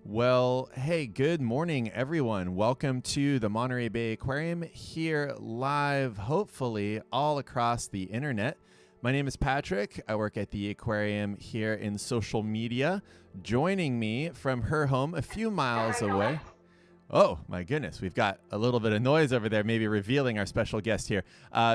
Well, hey, good morning, everyone. Welcome to the Monterey Bay Aquarium here live, hopefully, all across the internet. My name is Patrick. I work at the aquarium here in social media. Joining me from her home a few miles away. Oh, my goodness. We've got a little bit of noise over there, maybe revealing our special guest here.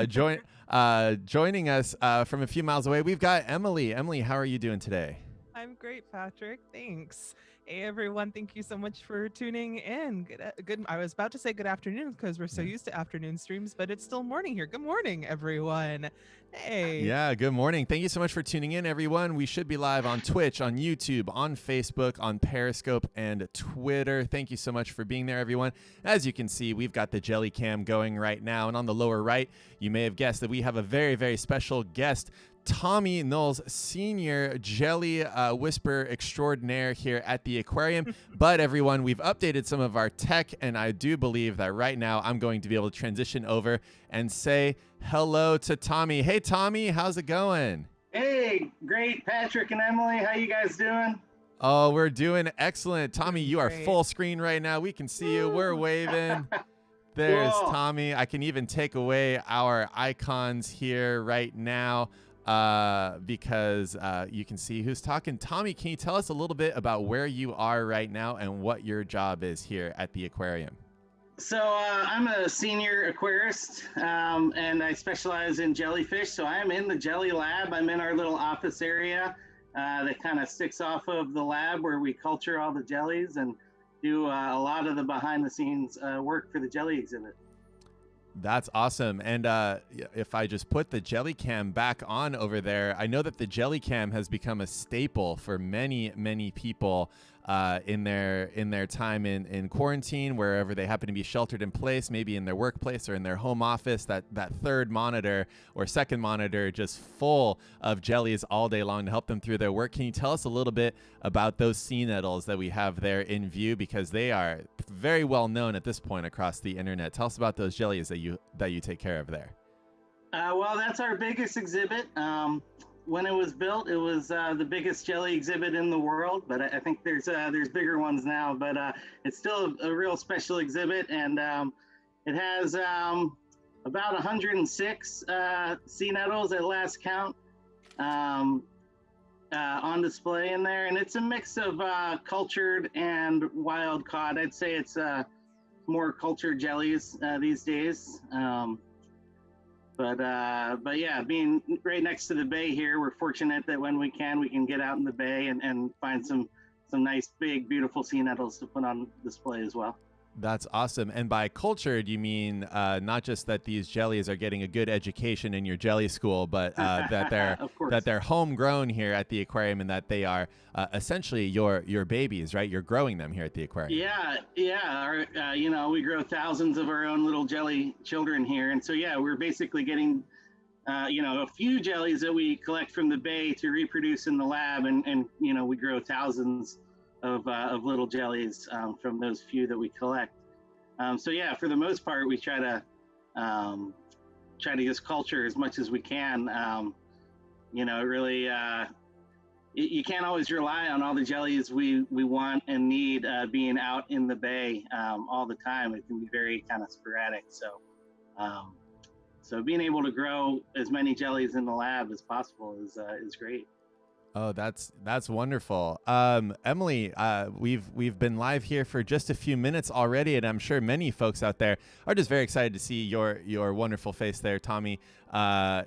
Joining us from a few miles away, we've got Emily. Emily, how are you doing today? I'm great, Patrick. Thanks. Hey, everyone. Thank you so much for tuning in. Good. I was about to say good afternoon because we're so used to afternoon streams, but it's still morning here. Good morning, everyone. Hey. Yeah, good morning. Thank you so much for tuning in, everyone. We should be live on Twitch, on YouTube, on Facebook, on Periscope, and Twitter. Thank you so much for being there, everyone. As you can see, we've got the Jelly Cam going right now. And on the lower right, you may have guessed that we have a very, very special guest, Tommy Knowles, senior jelly whisperer extraordinaire here at the aquarium. But everyone, we've updated some of our tech, and I do believe that right now I'm going to be able to transition over and say hello to Tommy. Hey, Tommy, how's it going? Hey, great, Patrick and Emily. How you guys doing? Oh, we're doing excellent. Tommy, you are Great. full screen right now. We can see you. We're waving. There's Cool. Tommy. I can even take away our icons here right now. Because you can see who's talking. Tommy, can you tell us a little bit about where you are right now and what your job is here at the aquarium? So I'm a senior aquarist, and I specialize in jellyfish. So I am in the jelly lab. I'm in our little office area that kind of sticks off of the lab where we culture all the jellies and do a lot of the behind-the-scenes work for the jelly exhibit. That's awesome. And if I just put the Jelly Cam back on over there, I know that the Jelly Cam has become a staple for many, many people in their time in quarantine, wherever they happen to be sheltered in place, maybe in their workplace or in their home office. That third monitor or second monitor just full of jellies all day long to help them through their work. Can you tell us a little bit about those sea nettles that we have there in view, because they are very well known at this point across the internet? Tell us about those jellies that you take care of there. Well, that's our biggest exhibit. When it was built, it was the biggest jelly exhibit in the world, but I think there's bigger ones now. But it's still a real special exhibit, and it has about 106 sea nettles at last count on display in there, and it's a mix of cultured and wild caught. I'd say it's more cultured jellies these days. But yeah, being right next to the bay here, we're fortunate that when we can get out in the bay and find some nice, big, beautiful sea nettles to put on display as well. That's awesome. And by cultured, you mean not just that these jellies are getting a good education in your jelly school, but that they're homegrown here at the aquarium, and that they are essentially your babies, right? You're growing them here at the aquarium. Yeah. Our, we grow thousands of our own little jelly children here, and so yeah, we're basically getting a few jellies that we collect from the bay to reproduce in the lab, and we grow thousands of little jellies from those few that we collect. So yeah, for the most part, we try to just culture as much as we can. Really, you can't always rely on all the jellies we want and need being out in the bay all the time. It can be very kind of sporadic. So being able to grow as many jellies in the lab as possible is great. Oh, that's wonderful. Emily, we've been live here for just a few minutes already, and I'm sure many folks out there are just very excited to see your wonderful face there, Tommy.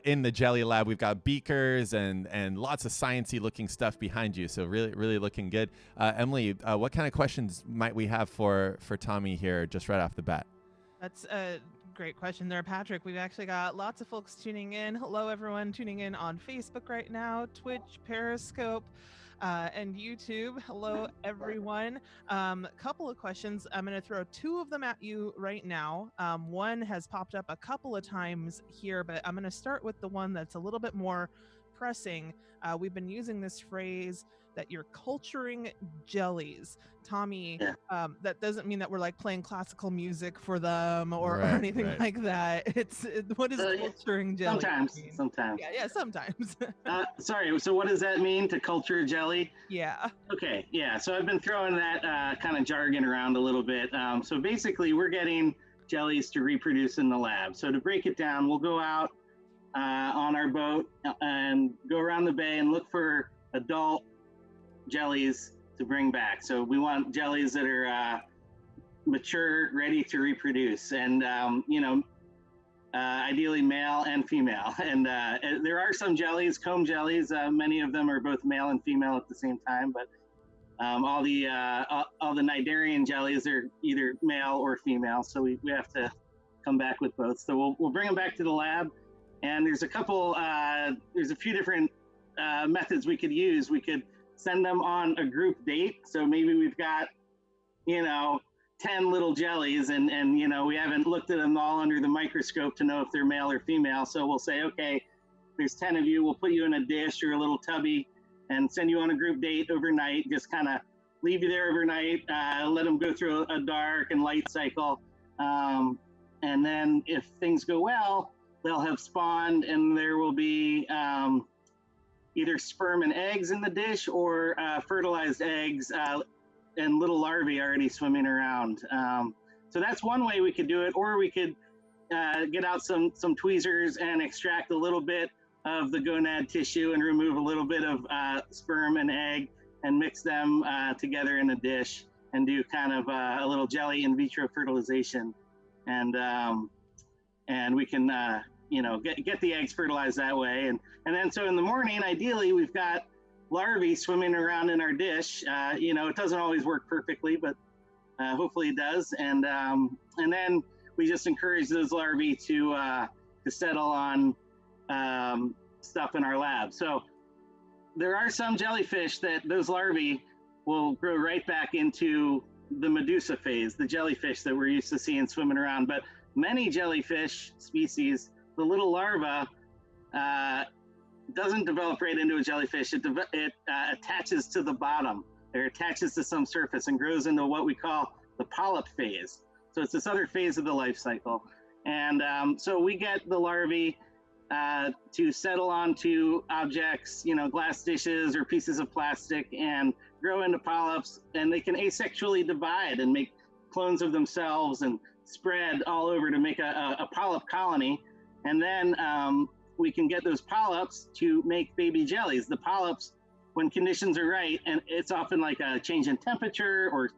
In the Jelly Lab, we've got beakers and lots of sciencey looking stuff behind you, so really looking good. Emily, what kind of questions might we have for Tommy here just right off the bat? That's a great question there, Patrick. We've actually got lots of folks tuning in. Hello, everyone tuning in on Facebook right now, Twitch, Periscope, and YouTube. Hello, everyone. Couple of questions. I'm going to throw two of them at you right now. One has popped up a couple of times here, but I'm going to start with the one that's a little bit more pressing. We've been using this phrase that you're culturing jellies. Tommy, Yeah. that doesn't mean that we're like playing classical music for them or Right, anything right. like that. What is Yeah, culturing jellies sometimes, mean? sometimes. Yeah, sometimes. Sorry. So what does that mean to culture a jelly? Yeah. Okay. Yeah. So I've been throwing that kind of jargon around a little bit. So basically, we're getting jellies to reproduce in the lab. So to break it down, we'll go out on our boat and go around the bay and look for adult jellies to bring back. So we want jellies that are mature, ready to reproduce, and ideally male and female. And there are some jellies, comb jellies. Many of them are both male and female at the same time, but all the Cnidarian jellies are either male or female. So we have to come back with both. So we'll bring them back to the lab. And there's a few different methods we could use. We could send them on a group date. So maybe we've got, 10 little jellies and we haven't looked at them all under the microscope to know if they're male or female. So we'll say, okay, there's 10 of you. We'll put you in a dish or a little tubby and send you on a group date overnight. Just kind of leave you there overnight, let them go through a dark and light cycle. And then if things go well, they'll have spawned and there will be either sperm and eggs in the dish or fertilized eggs and little larvae already swimming around. So that's one way we could do it, or we could get out some tweezers and extract a little bit of the gonad tissue and remove a little bit of sperm and egg and mix them together in a dish and do kind of a little jelly in vitro fertilization. And we can get the eggs fertilized that way. And then so in the morning, ideally, we've got larvae swimming around in our dish. It doesn't always work perfectly, but hopefully it does. And then we just encourage those larvae to settle on stuff in our lab. So there are some jellyfish that those larvae will grow right back into the medusa phase, the jellyfish that we're used to seeing swimming around. But many jellyfish species, the little larva doesn't develop right into a jellyfish. It attaches to the bottom, or attaches to some surface and grows into what we call the polyp phase. So it's this other phase of the life cycle. And so we get the larvae to settle onto objects, glass dishes or pieces of plastic, and grow into polyps, and they can asexually divide and make clones of themselves and spread all over to make a polyp colony. And then we can get those polyps to make baby jellies. The polyps, when conditions are right, and it's often like a change in temperature or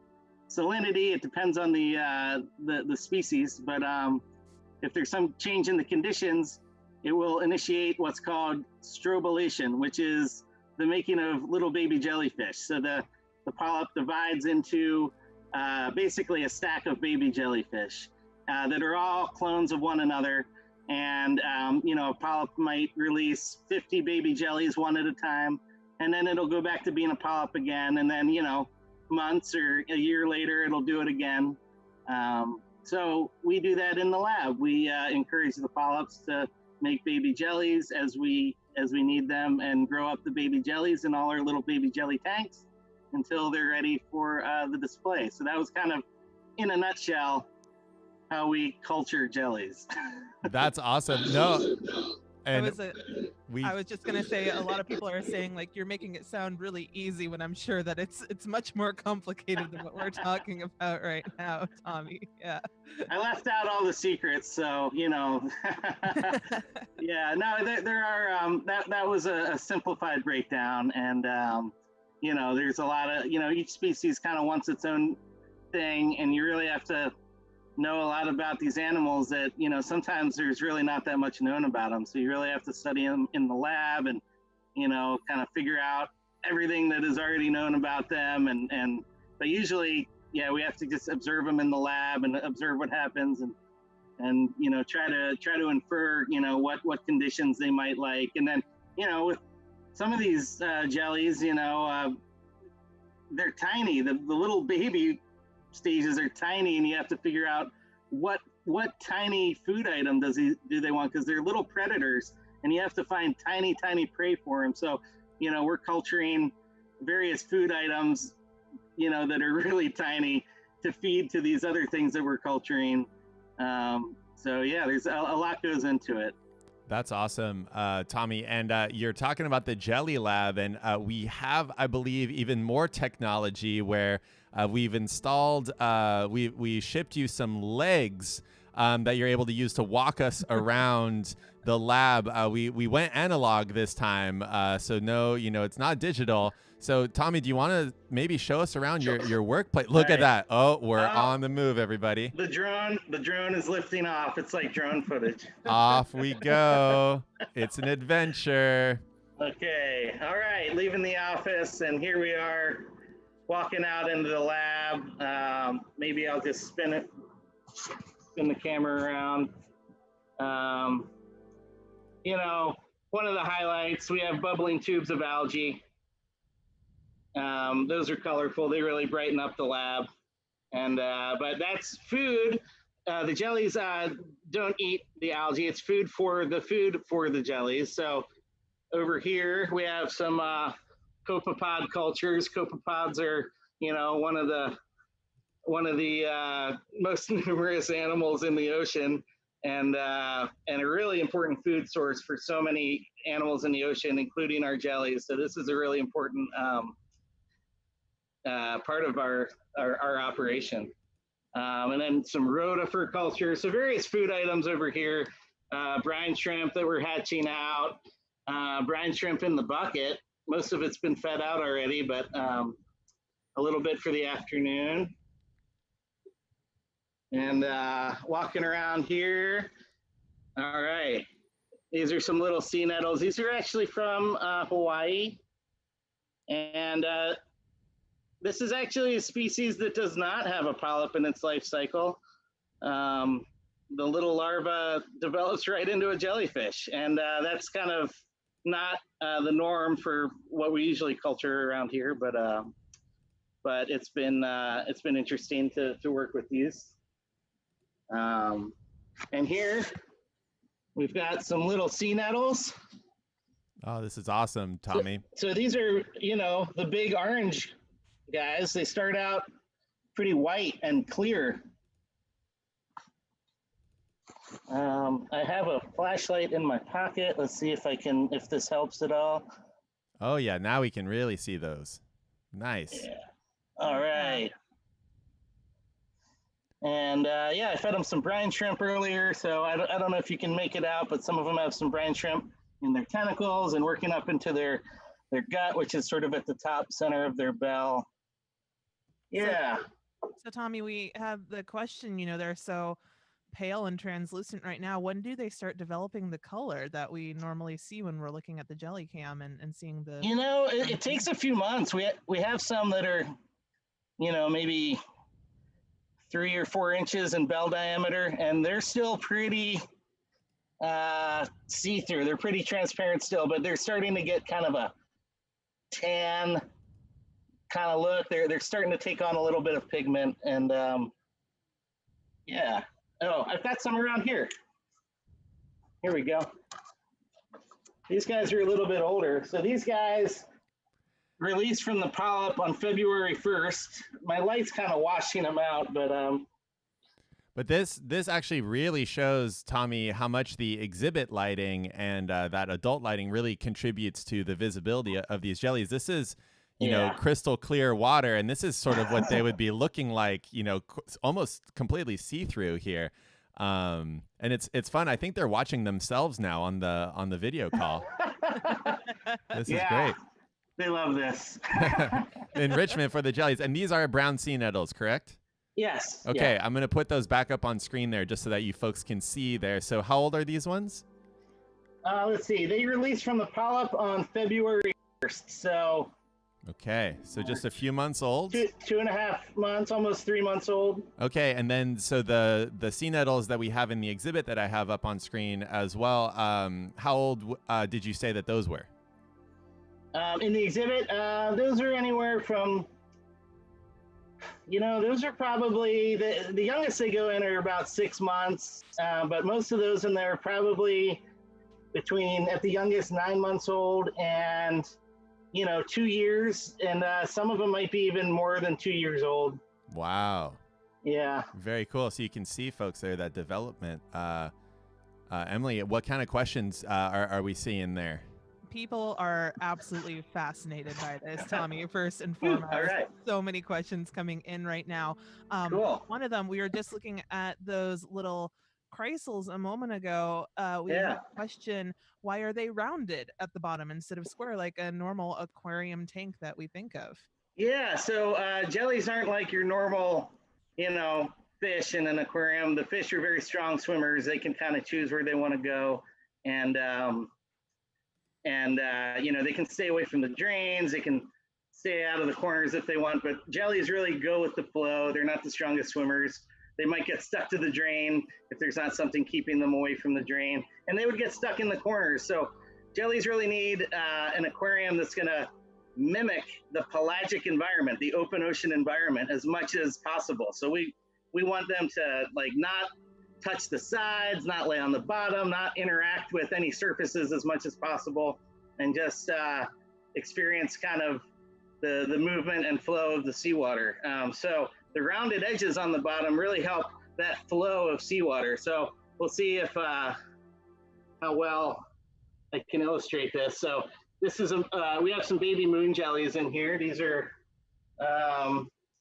salinity, it depends on the species, but if there's some change in the conditions, it will initiate what's called strobilation, which is the making of little baby jellyfish. So the polyp divides into basically a stack of baby jellyfish that are all clones of one another. And, a polyp might release 50 baby jellies one at a time, and then it'll go back to being a polyp again. And then, months or a year later, it'll do it again. So we do that in the lab. We encourage the polyps to make baby jellies as we need them, and grow up the baby jellies in all our little baby jelly tanks until they're ready for the display. So that was kind of, in a nutshell, how we culture jellies. That's awesome. No, and I was just gonna say, a lot of people are saying like you're making it sound really easy, when I'm sure that it's much more complicated than what we're talking about right now, Tommy. Yeah. I left out all the secrets, so yeah. No, there are that was a simplified breakdown, and there's a lot of each species kind of wants its own thing, and you really have to know a lot about these animals that sometimes there's really not that much known about them, so you really have to study them in the lab and kind of figure out everything that is already known about them, but usually we have to just observe them in the lab and observe what happens, and try to infer what conditions they might like. And then with some of these jellies, they're tiny. The little baby stages are tiny, and you have to figure out what tiny food item do they want, because they're little predators, and you have to find tiny prey for them. So we're culturing various food items, that are really tiny to feed to these other things that we're culturing. So yeah, there's a lot goes into it. That's awesome, Tommy. And you're talking about the Jelly Lab, and we have, I believe, even more technology where we've installed, we shipped you some legs that you're able to use to walk us around the lab. We went analog this time, so no, it's not digital. So Tommy, do you want to maybe show us around your workplace? Look at that. Oh, we're on the move, everybody. The drone is lifting off. It's like drone footage. Off we go. It's an adventure. Okay. All right. Leaving the office, and here we are walking out into the lab. Maybe I'll just spin the camera around. One of the highlights, we have bubbling tubes of algae. Those are colorful. They really brighten up the lab. And but that's food. The jellies don't eat the algae. It's food for the jellies. So over here we have some copepod cultures. Copepods are one of the most numerous animals in the ocean, and a really important food source for so many animals in the ocean, including our jellies. So this is a really important part of our operation. And then some rotifer culture. So various food items over here. Brine shrimp that we're hatching out. Brine shrimp in the bucket. Most of it's been fed out already, but a little bit for the afternoon. And walking around here. All right. These are some little sea nettles. These are actually from Hawaii. And this is actually a species that does not have a polyp in its life cycle. The little larva develops right into a jellyfish, and that's kind of not the norm for what we usually culture around here. But it's been interesting to work with these. And here we've got some little sea nettles. Oh, this is awesome, Tommy. So these are the big orange guys. They start out pretty white and clear. I have a flashlight in my pocket. Let's see if this helps at all. Oh yeah, now we can really see those. Nice. Yeah. All right. And yeah, I fed them some brine shrimp earlier, so I don't know if you can make it out, but some of them have some brine shrimp in their tentacles and working up into their gut, which is sort of at the top center of their bell. Yeah. So Tommy, we have the question, they're so pale and translucent right now. When do they start developing the color that we normally see when we're looking at the jelly cam and seeing the... It takes a few months. We have some that are, maybe 3 or 4 inches in bell diameter, and they're still pretty see-through. They're pretty transparent still, but they're starting to get kind of a tan kind of look. They're starting to take on a little bit of pigment, and yeah. Oh, I've got some around here. Here we go. These guys are a little bit older. So these guys released from the polyp on February 1st. My light's kind of washing them out, But this actually really shows, Tommy, how much the exhibit lighting and that adult lighting really contributes to the visibility of these jellies. This is crystal clear water, and this is sort of what they would be looking like, almost completely see-through here. And it's fun. I think they're watching themselves now on the video call. This is great. They love this. Enrichment for the jellies. And these are brown sea nettles, correct? Yes. Okay, yeah. I'm going to put those back up on screen there just so that you folks can see there. So how old are these ones? Let's see. They released from the polyp on February 1st. So... Okay, so just a few months old? 2.5 months, almost 3 months old. Okay, and then so the sea nettles that we have in the exhibit that I have up on screen as well, how old did you say that those were? In the exhibit, those are anywhere from, those are probably, the youngest they go in are about 6 months, but most of those in there are probably between, at the youngest, 9 months old and 2 years, and some of them might be even more than 2 years old. Wow. Yeah. Very cool. So you can see, folks, there, that development. Emily, what kind of questions are we seeing there? People are absolutely fascinated by this, Tommy, first and foremost. All right. So many questions coming in right now. Cool. One of them, we were just looking at those little kreisels a moment ago. We Yeah. had a question, why are they rounded at the bottom instead of square like a normal aquarium tank that we think of? Yeah, so jellies aren't like your normal, fish in an aquarium. The fish are very strong swimmers. They can kind of choose where they want to go, and they can stay away from the drains. They can stay out of the corners if they want. But jellies really go with the flow. They're not the strongest swimmers. They might get stuck to the drain if there's not something keeping them away from the drain, and they would get stuck in the corners. So jellies really need an aquarium that's going to mimic the pelagic environment, the open ocean environment, as much as possible. So we want them to not touch the sides, not lay on the bottom, not interact with any surfaces as much as possible, and just experience kind of the movement and flow of the seawater. So the rounded edges on the bottom really help that flow of seawater. So we'll see if how well I can illustrate this. So this is we have some baby moon jellies in here. These are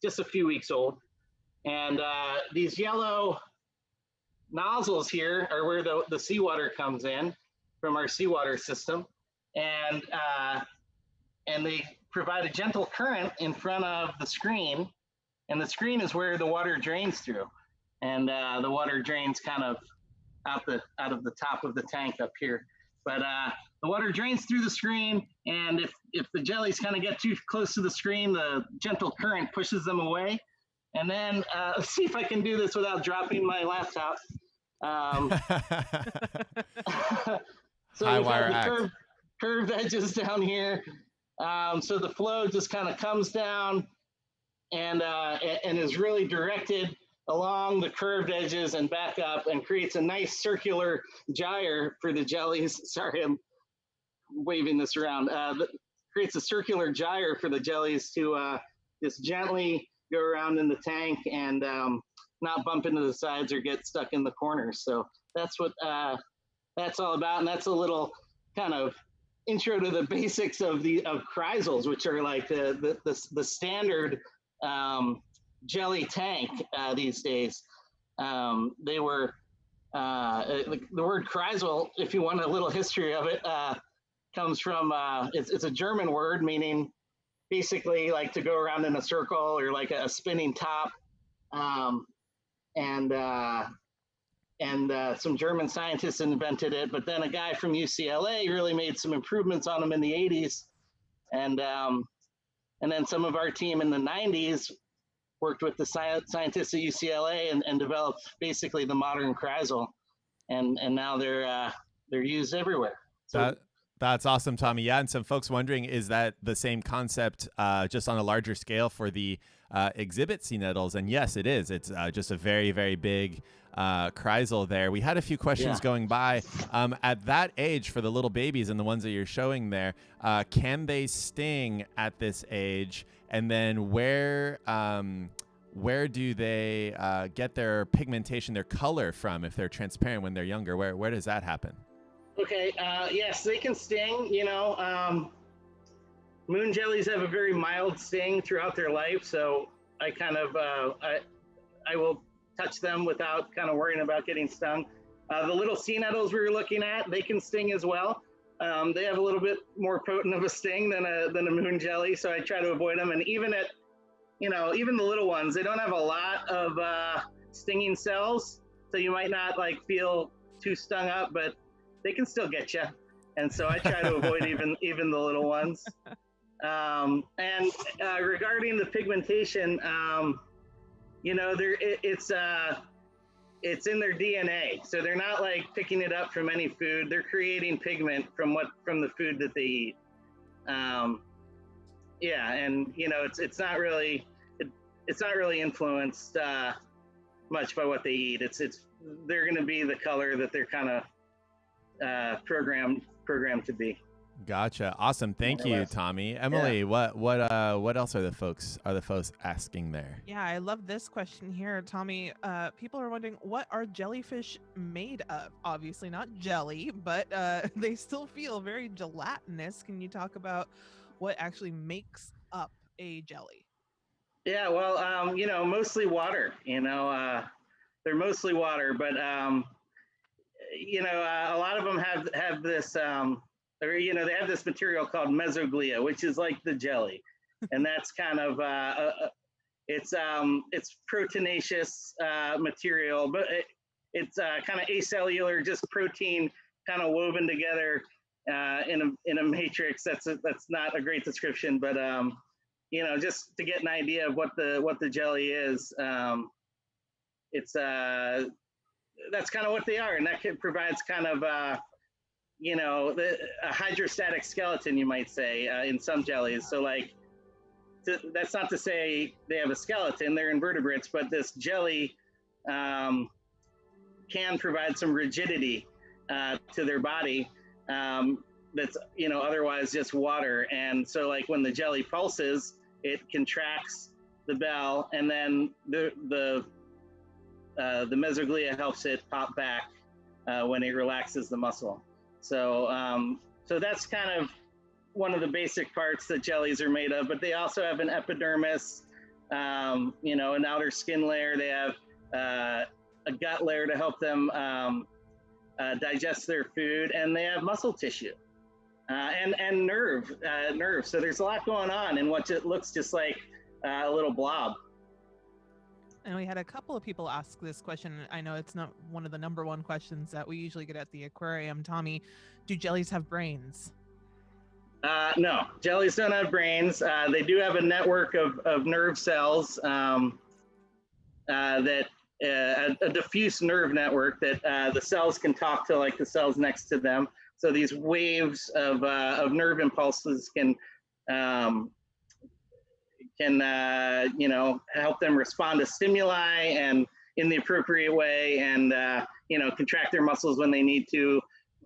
just a few weeks old. And these yellow nozzles here are where the seawater comes in from our seawater system. And they provide a gentle current in front of the screen. And the screen is where the water drains through. And the water drains kind of out of the top of the tank up here. But the water drains through the screen, and if the jellies kind of get too close to the screen, the gentle current pushes them away. And then let's see if I can do this without dropping my laptop. So High we wire have act. the curved edges down here. So the flow just kind of comes down and is really directed along the curved edges and back up, and creates a nice circular gyre for the jellies. Sorry, I'm waving this around. Creates a circular gyre for the jellies to just gently go around in the tank and not bump into the sides or get stuck in the corners. So that's what that's all about, and that's a little kind of intro to the basics of kreisels, which are like the standard jelly tank these days. They were the word kreisel, if you want a little history of it, comes from it's a German word meaning basically like to go around in a circle or like a spinning top. And some German scientists invented it, but then a guy from UCLA really made some improvements on them in the 80s. And then some of our team in the 90s worked with the scientists at UCLA and developed basically the modern kreisel, and now they're used everywhere. So that's awesome, Tommy. Yeah, and some folks wondering, is that the same concept just on a larger scale for the exhibit sea nettles? And yes, it is. It's just a very, very big kreisel there. We had a few questions going by. At that age, for the little babies and the ones that you're showing there, can they sting at this age? And then where do they get their pigmentation, their color from if they're transparent when they're younger? Where does that happen? Okay, yes, they can sting. Moon jellies have a very mild sting throughout their life, so I kind of I will touch them without kind of worrying about getting stung. The little sea nettles we were looking at, they can sting as well. They have a little bit more potent of a sting than a moon jelly, so I try to avoid them. And even even the little ones, they don't have a lot of stinging cells, so you might not feel too stung up, but they can still get you. And so I try to avoid even the little ones. And regarding the pigmentation, it's in their DNA. So they're not picking it up from any food. They're creating pigment from the food that they eat. And it's not really influenced much by what they eat. They're going to be the color that they're kind of programmed to be. Gotcha. Awesome. Thank more or you, less. Tommy. Emily, what else are the folks asking there? Yeah, I love this question here, Tommy. People are wondering, what are jellyfish made of? Obviously not jelly, but they still feel very gelatinous. Can you talk about what actually makes up a jelly? Yeah, well, mostly water. They're mostly water, but a lot of them have this, they have this material called mesoglia, which is like the jelly, and that's kind of it's proteinaceous material, but it's kind of acellular, just protein kind of woven together in a matrix. That's not a great description, but just to get an idea of what the jelly is, it's that's kind of what they are, and that provides kind of a hydrostatic skeleton, you might say, in some jellies. So like, that's not to say they have a skeleton; they're invertebrates, but this jelly can provide some rigidity to their body. That's otherwise just water, and so like when the jelly pulses, it contracts the bell, and then the mesoglia helps it pop back when it relaxes the muscle. So that's kind of one of the basic parts that jellies are made of. But they also have an epidermis, an outer skin layer. They have a gut layer to help them digest their food, and they have muscle tissue and nerve. So there's a lot going on in what looks just like a little blob. And we had a couple of people ask this question. I know it's not one of the number one questions that we usually get at the aquarium. Tommy, do jellies have brains? No, jellies don't have brains. They do have a network of nerve cells that a diffuse nerve network that the cells can talk to, like the cells next to them. So these waves of nerve impulses can help them respond to stimuli and in the appropriate way, and contract their muscles when they need to,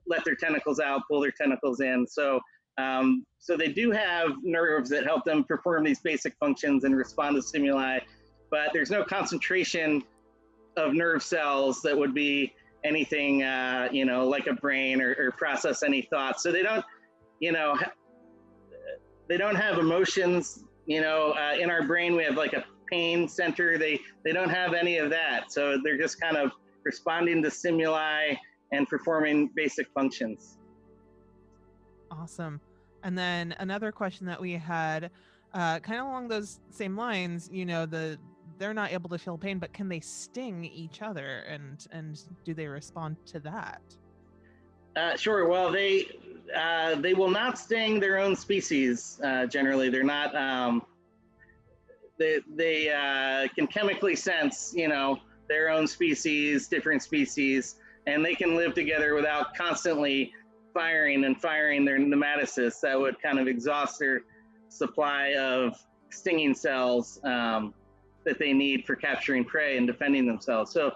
let their tentacles out, pull their tentacles in. So they do have nerves that help them perform these basic functions and respond to stimuli, but there's no concentration of nerve cells that would be anything like a brain or process any thoughts. So they don't have emotions. In our brain we have like a pain center. They don't have any of that. So they're just kind of responding to stimuli and performing basic functions. Awesome. And then another question that we had, kind of along those same lines, they're not able to feel pain, but can they sting each other, and do they respond to that? Sure. Well, they will not sting their own species. Generally, they're not. They can chemically sense, their own species, different species, and they can live together without constantly firing their nematocysts. That would kind of exhaust their supply of stinging cells that they need for capturing prey and defending themselves. So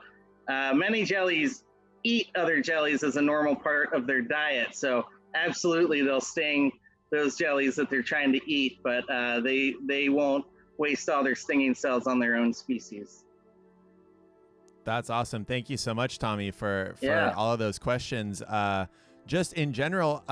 many jellies eat other jellies as a normal part of their diet. So absolutely they'll sting those jellies that they're trying to eat, but they won't waste all their stinging cells on their own species. That's awesome. Thank you so much, Tommy, for all of those questions. Just in general,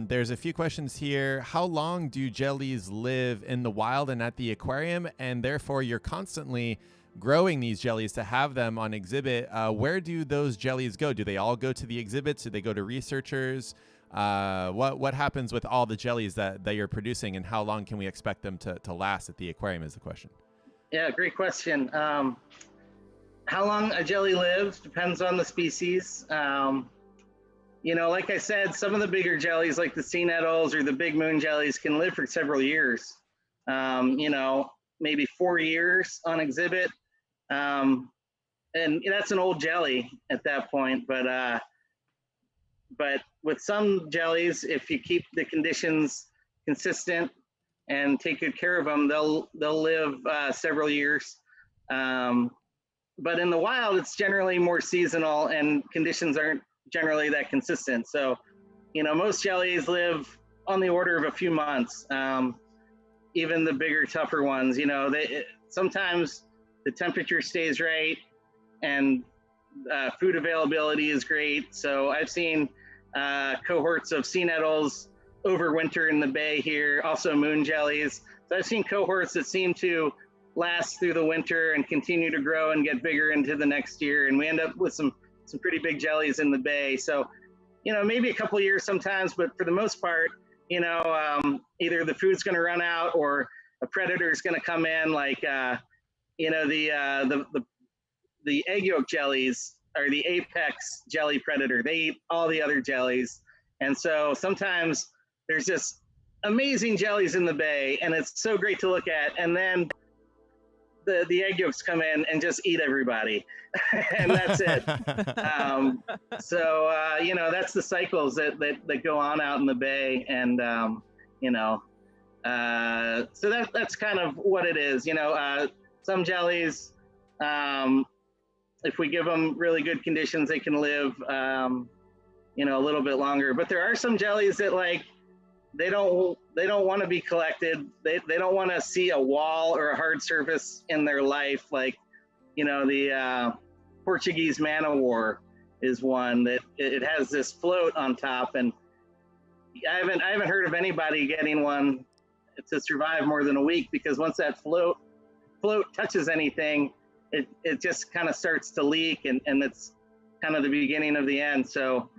there's a few questions here. How long do jellies live in the wild and at the aquarium? And therefore, you're constantly growing these jellies to have them on exhibit. Where do those jellies go? Do they all go to the exhibits? Do they go to researchers? What happens with all the jellies that you're producing, and how long can we expect them to last at the aquarium is the question. Yeah, great question. How long a jelly lives depends on the species. Like I said, some of the bigger jellies, like the sea nettles or the big moon jellies, can live for several years. Maybe 4 years on exhibit. And that's an old jelly at that point. But with some jellies, if you keep the conditions consistent and take good care of them, they'll live several years. But in the wild, it's generally more seasonal and conditions aren't generally that consistent. So, most jellies live on the order of a few months. Even the bigger, tougher ones, sometimes the temperature stays right and food availability is great. So I've seen cohorts of sea nettles overwinter in the bay here, also moon jellies. So I've seen cohorts that seem to last through the winter and continue to grow and get bigger into the next year. And we end up with some pretty big jellies in the bay. So, maybe a couple of years sometimes, but for the most part, either the food's going to run out or a predator is going to come in, like, the egg yolk jellies are the apex jelly predator. They eat all the other jellies. And so sometimes there's just amazing jellies in the bay, and it's so great to look at. And then the egg yolks come in and just eat everybody. And that's it. That's the cycles that go on out in the bay. And, so that's kind of what it is. Some jellies, if we give them really good conditions, they can live, a little bit longer. But there are some jellies that, like, they don't want to be collected. They don't want to see a wall or a hard surface in their life. Like, the Portuguese man-o-war is one that it has this float on top, and I haven't heard of anybody getting one to survive more than a week, because once that float touches anything, it just kind of starts to leak, and it's kind of the beginning of the end. So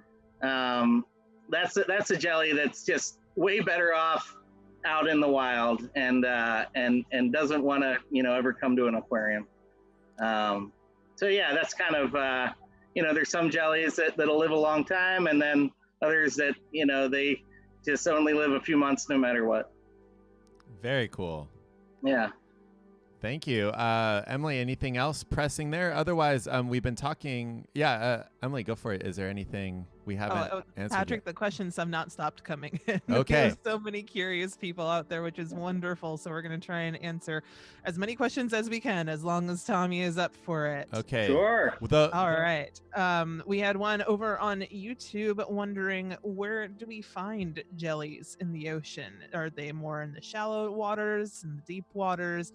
that's a jelly that's just way better off out in the wild, and doesn't want to ever come to an aquarium. So yeah, that's kind of there's some jellies that'll live a long time, and then others that they just only live a few months no matter what. Very cool. Yeah. Thank you. Emily, anything else pressing there? Otherwise, we've been talking. Yeah, Emily, go for it. Is there anything we haven't answered Patrick, yet? the questions have not stopped coming in. Okay. There's so many curious people out there, which is wonderful. So we're going to try and answer as many questions as we can, as long as Tommy is up for it. Okay. Sure. All right. We had one over on YouTube wondering, where do we find jellies in the ocean? Are they more in the shallow waters, in the deep waters?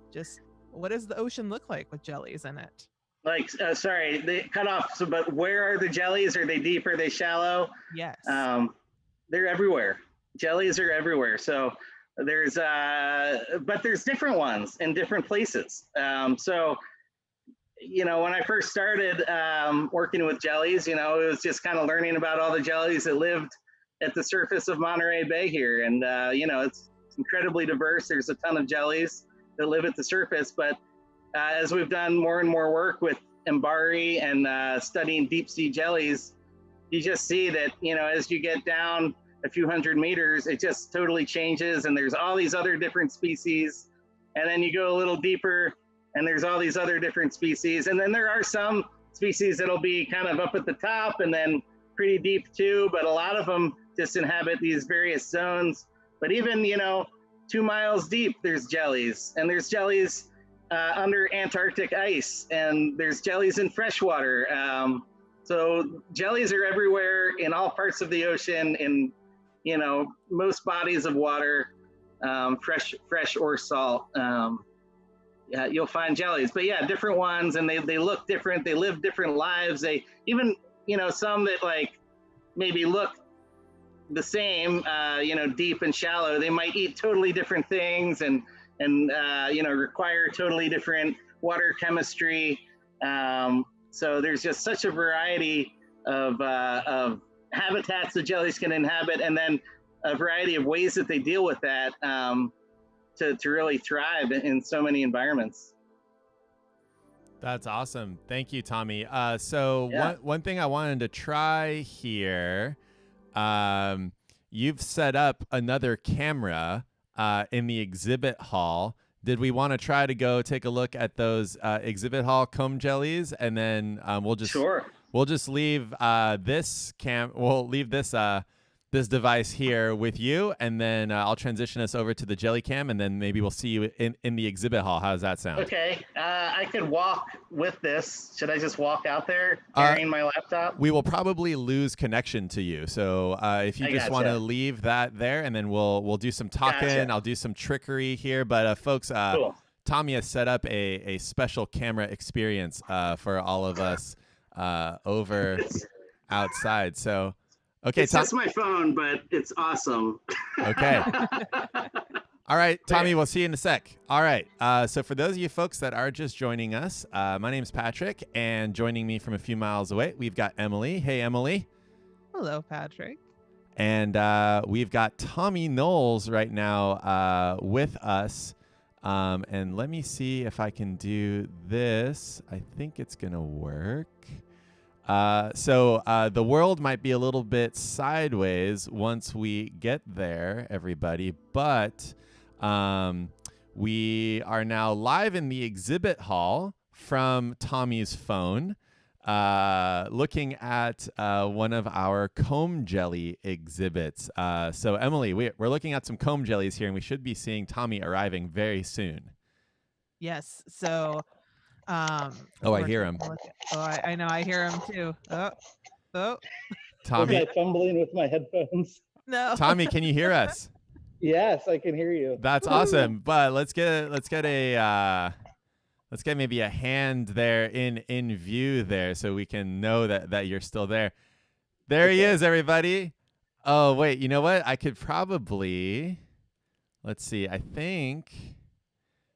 Just what does the ocean look like with jellies in it? Like, sorry, they cut off. So, but where are the jellies? Are they deep? Are they shallow? Yes. They're everywhere. Jellies are everywhere. So there's, but there's different ones in different places. So, when I first started working with jellies, it was just kind of learning about all the jellies that lived at the surface of Monterey Bay here. And, it's incredibly diverse. There's a ton of jellies that live at the surface, but as we've done more and more work with Embari and studying deep sea jellies, you just see that, as you get down a few hundred meters, it just totally changes, and there's all these other different species. And then you go a little deeper, and there's all these other different species. And then there are some species that'll be kind of up at the top and then pretty deep too, but a lot of them just inhabit these various zones. But even, 2 miles deep, there's jellies, and there's jellies under Antarctic ice, and there's jellies in freshwater. So jellies are everywhere in all parts of the ocean, in most bodies of water, fresh or salt. Yeah, you'll find jellies, but yeah, different ones, and they look different. They live different lives. They even some that like maybe look the same, deep and shallow. They might eat totally different things and require totally different water chemistry. So there's just such a variety of habitats that jellies can inhabit, and then a variety of ways that they deal with that to really thrive in so many environments. That's awesome. Thank you, Tommy. So Yeah. one thing I wanted to try here, you've set up another camera in the exhibit hall. Did we want to try to go take a look at those exhibit hall comb jellies, and then we'll just Sure. leave this this device here with you, and then I'll transition us over to the Jelly Cam, and then maybe we'll see you in the exhibit hall. How does that sound? Okay. I could walk with this. Should I just walk out there carrying my laptop? We will probably lose connection to you. So if you just want to leave that there, and then we'll do some talking. Gotcha. I'll do some trickery here. But folks, Cool. Tommy has set up a special camera experience for all of us over outside. So, okay, it's just my phone, but it's awesome. Okay. All right, Tommy, we'll see you in a sec. All right. So for those of you folks that are just joining us, my name's Patrick, and joining me from a few miles away, we've got Emily. Hey, Emily. Hello, Patrick. And we've got Tommy Knowles right now with us. And let me see if I can do this. I think it's going to work. So the world might be a little bit sideways once we get there, everybody. But we are now live in the exhibit hall from Tommy's phone, looking at one of our comb jelly exhibits. So Emily, we're looking at some comb jellies here, and we should be seeing Tommy arriving very soon. Yes. So. I hear him. I know. I hear him too. Oh. Tommy. Was I fumbling with my headphones? No. Tommy, can you hear us? Yes, I can hear you. That's awesome. But let's get maybe a hand there in view there, so we can know that you're still there. There he is, everybody. Oh wait, you know what? I could probably, let's see. I think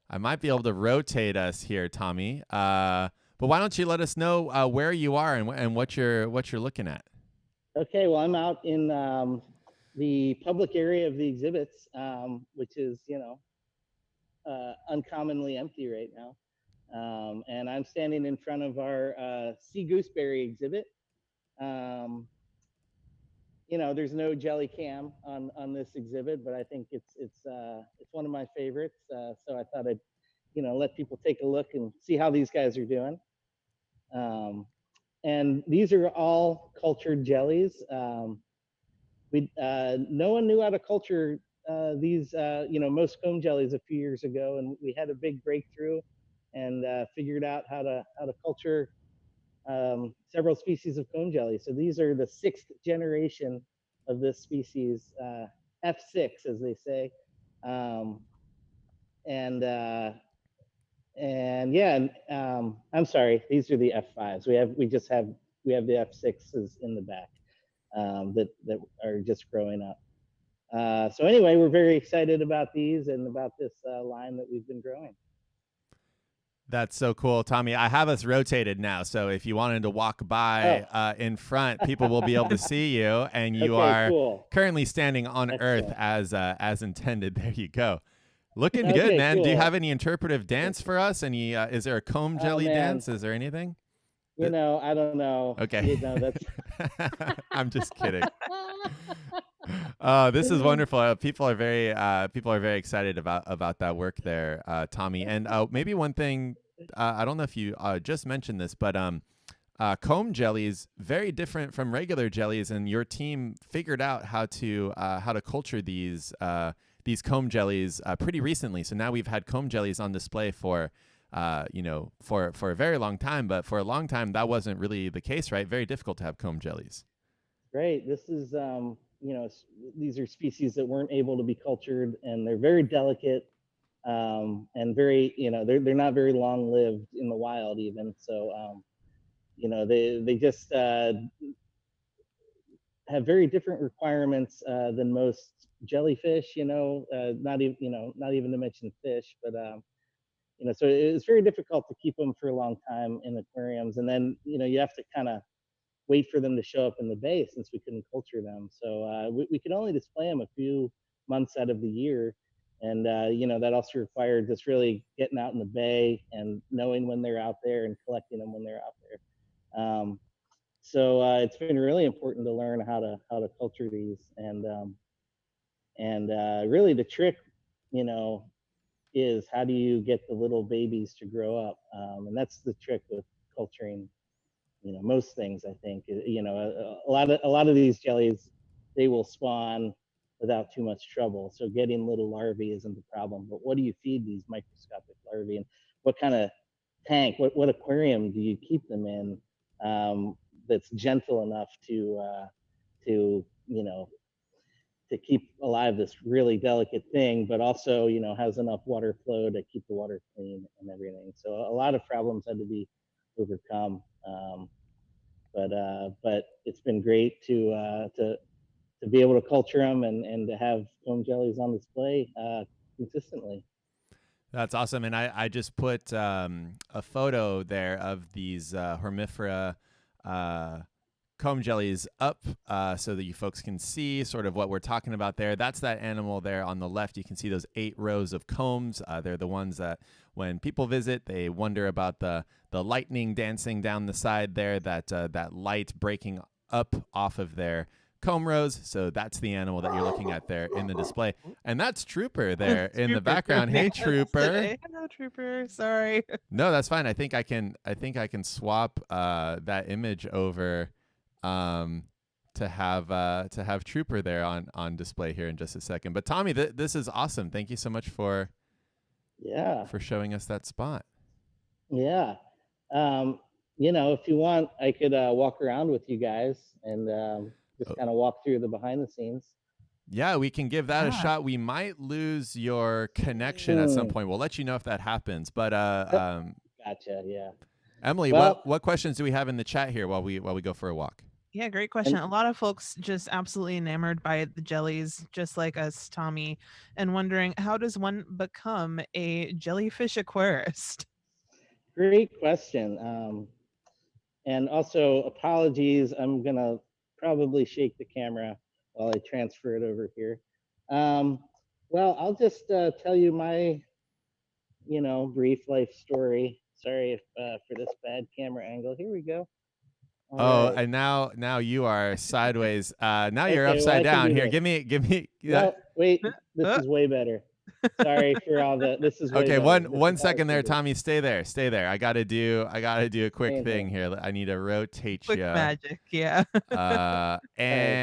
I might be able to rotate us here, Tommy. But why don't you let us know where you are and what you're looking at? Okay, well, I'm out in the public area of the exhibits, which is, uncommonly empty right now. And I'm standing in front of our sea gooseberry exhibit. There's no jelly cam on this exhibit, but I think it's one of my favorites. So I thought I'd, let people take a look and see how these guys are doing. And these are all cultured jellies. No one knew how to culture these, most comb jellies a few years ago, and we had a big breakthrough and figured out how to culture several species of comb jelly. So these are the 6th generation of this species, F6, as they say. I'm sorry, these are the F5s. We have the F6s in the back that are just growing up. So anyway, we're very excited about these and about this line that we've been growing. That's so cool, Tommy. I have us rotated now, so if you wanted to walk by in front, people will be able to see you, and you are currently standing on Earth as intended. There you go. Looking good, man. Cool. Do you have any interpretive dance for us? Any? Is there a comb jelly dance? Is there anything? I don't know. Okay. That's... I'm just kidding. This is wonderful. People are very excited about that work there, Tommy. And maybe one thing, I don't know if you just mentioned this, but comb jellies very different from regular jellies, and your team figured out how to culture these comb jellies pretty recently. So now we've had comb jellies on display for a very long time, but for a long time that wasn't really the case, right? Very difficult to have comb jellies. Right. This is these are species that weren't able to be cultured, and they're very delicate, and very, they're not very long lived in the wild even. So, they just have very different requirements than most jellyfish. Not even to mention fish, but so it's very difficult to keep them for a long time in aquariums, and then you have to kind of wait for them to show up in the bay since we couldn't culture them. So we could only display them a few months out of the year. And, that also required just really getting out in the bay and knowing when they're out there and collecting them when they're out there. So it's been really important to learn how to culture these. And really the trick, is how do you get the little babies to grow up? And that's the trick with culturing most things. I think a lot of these jellies they will spawn without too much trouble. So getting little larvae isn't the problem. But what do you feed these microscopic larvae, and what kind of tank, what aquarium do you keep them in, that's gentle enough to to keep alive this really delicate thing, but also has enough water flow to keep the water clean and everything. So a lot of problems had to be overcome. But it's been great to be able to culture them and to have foam jellies on display consistently. That's awesome. And I just put a photo there of these Hormifera comb jellies up so that you folks can see sort of what we're talking about there. That's that animal there on the left. You can see those 8 rows of combs. They're the ones that when people visit, they wonder about the lightning dancing down the side there, that light breaking up off of their comb rows. So that's the animal that you're looking at there in the display. And that's Trooper there in the background. Hey, Trooper. Hello, Trooper. Sorry. No, that's fine. I think I can swap that image over to have Trooper there on display here in just a second. But Tommy, this is awesome. Thank you so much for showing us that spot. Yeah. If you want, I could walk around with you guys and just kind of walk through the behind the scenes. Yeah, we can give that a shot. We might lose your connection at some point. We'll let you know if that happens. But gotcha. Yeah. Emily, what questions do we have in the chat here while we go for a walk? Yeah, great question. A lot of folks just absolutely enamored by the jellies, just like us, Tommy, and wondering, how does one become a jellyfish aquarist? Great question. And also, apologies, I'm going to probably shake the camera while I transfer it over here. Well, I'll just tell you my, brief life story. Sorry for this bad camera angle. Here we go. All right. And now you are sideways. Now you're upside down. Here, give me. No, wait, this is way better. Sorry for all the. This is way okay. Better. One second there, Tommy. Stay there. I gotta do a quick thing here. I need to rotate Quick magic, yeah. And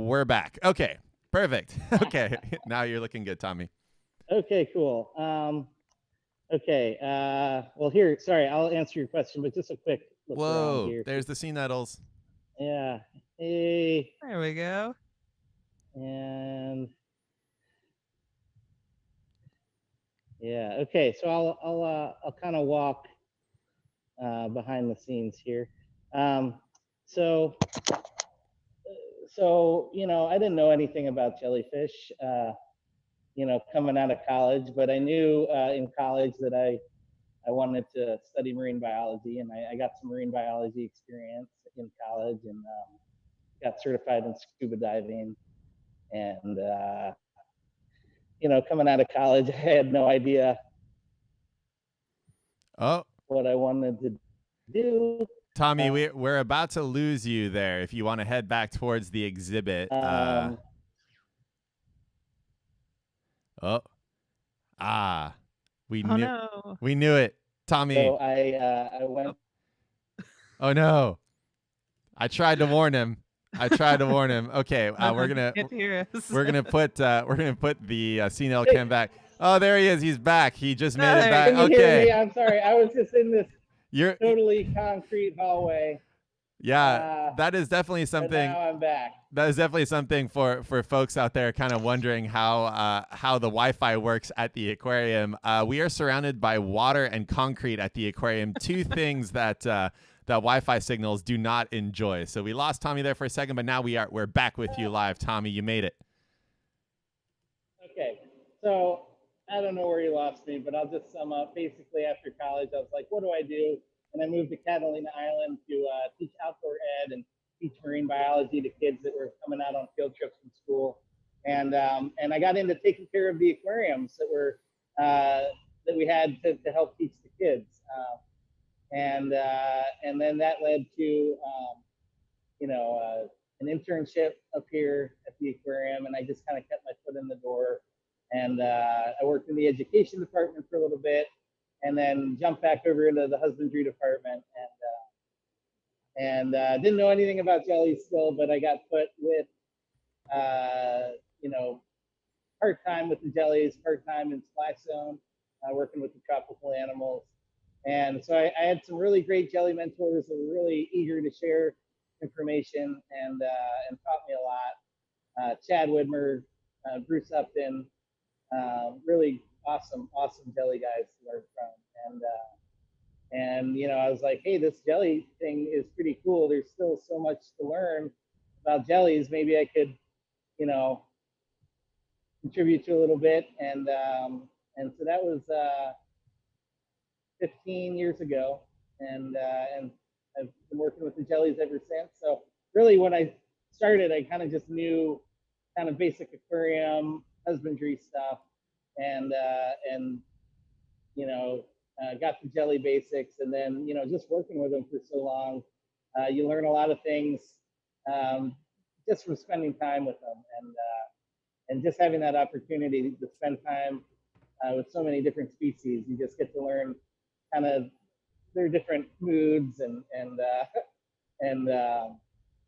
we're back. Okay, perfect. Okay, now you're looking good, Tommy. Okay, cool. Okay. Well, here. Sorry, I'll answer your question, but just a quick look around here. There's the sea nettles. Yeah. Hey. There we go. And yeah. Okay. So I'll kind of walk behind the scenes here. So I didn't know anything about jellyfish. Coming out of college, but I knew in college that I wanted to study marine biology, and I got some marine biology experience in college, and got certified in scuba diving. And coming out of college, I had no idea what I wanted to do. Tommy, we're about to lose you there. If you want to head back towards the exhibit. We knew it, Tommy. So I went. Oh no! I tried to warn him. Okay, we're gonna put the CNL cam back. Oh, there he is. He's back. He just made it back. Can you hear me? I'm sorry. I was just in this totally concrete hallway. Yeah, that is definitely something. Now I'm back. That is definitely something for folks out there kind of wondering how the Wi-Fi works at the aquarium. We are surrounded by water and concrete at the aquarium, two things that Wi-Fi signals do not enjoy. So we lost Tommy there for a second, but now we're back with you live. Tommy, you made it. Okay, so I don't know where you lost me, but I'll just sum up. Basically, after college, I was like, what do I do? And I moved to Catalina Island to teach outdoor ed and teach marine biology to kids that were coming out on field trips from school. And I got into taking care of the aquariums that we had to help teach the kids. And then that led to an internship up here at the aquarium, and I just kind of kept my foot in the door. And I worked in the education department for a little bit, and then jumped back over into the husbandry department, and didn't know anything about jellies still, but I got put with, you know, part-time with the jellies, part-time in Splash Zone, working with the tropical animals. And so I had some really great jelly mentors that were really eager to share information and taught me a lot. Chad Widmer, Bruce Upton, really awesome jelly guys to learn from. And you know, I was like, hey, this jelly thing is pretty cool. There's still so much to learn about jellies. Maybe I could, you know, contribute to a little bit. And so that was 15 years ago, and I've been working with the jellies ever since. So really, when I started, I kind of just knew kind of basic aquarium husbandry stuff, and you know, got the jelly basics, and then you know, just working with them for so long, you learn a lot of things just from spending time with them, and just having that opportunity to spend time with so many different species. You just get to learn kind of their different moods and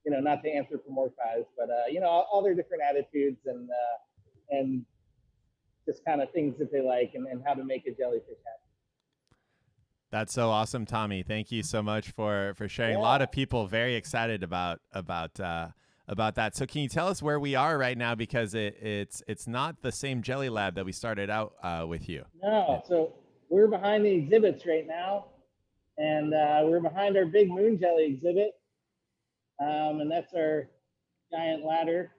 you know, not to anthropomorphize, but you know, all their different attitudes and just kind of things that they like, and how to make a jellyfish happy. That's so awesome, Tommy. Thank you so much for sharing. Yeah. A lot of people very excited about that. So can you tell us where we are right now, because it's not the same jelly lab that we started out with you? No, so we're behind the exhibits right now, and we're behind our big moon jelly exhibit, and that's our giant ladder.